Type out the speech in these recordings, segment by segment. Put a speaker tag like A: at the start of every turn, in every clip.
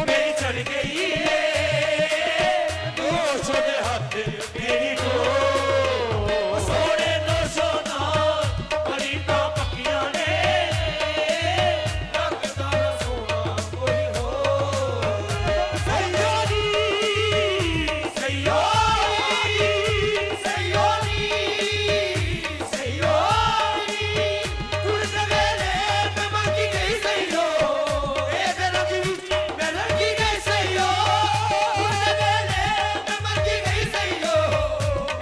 A: मेरी चढ़ गई दोषों दे हाथ मेरी डो सोने दोषों नाल परीता पक्कियां ने लगदा ना सोना कोई हो सैयोनी सैयोनी सैयोनी सैयोनी कुड़ सवेरे मैं मंगी गई सैयो ए तेरा की मैं लगी गई सैयो कुड़ सवेरे मैं मंगी गई सैयो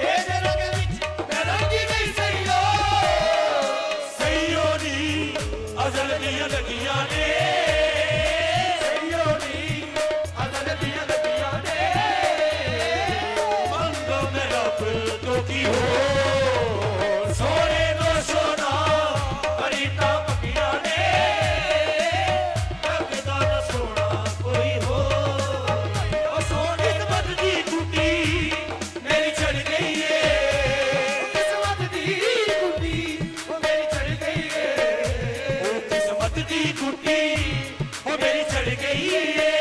A: ए तेरा के विच मैं लगी गई सैयो सैयोनी अजल दियां लगियां ने सैयोनी अजल दियां लगियां ने मंगो मेरा फिर तो की हो सोने नो सोना परीता पक्कियां ने लगदा ना सोना कोई हो ओ सोने किस्मत दी टूटी मेरी चढ़ गई है किस्मत दी टूटी ओ मेरी चढ़ गई है ओ किस्मत दी टूटी ओ मेरी चढ़ गई है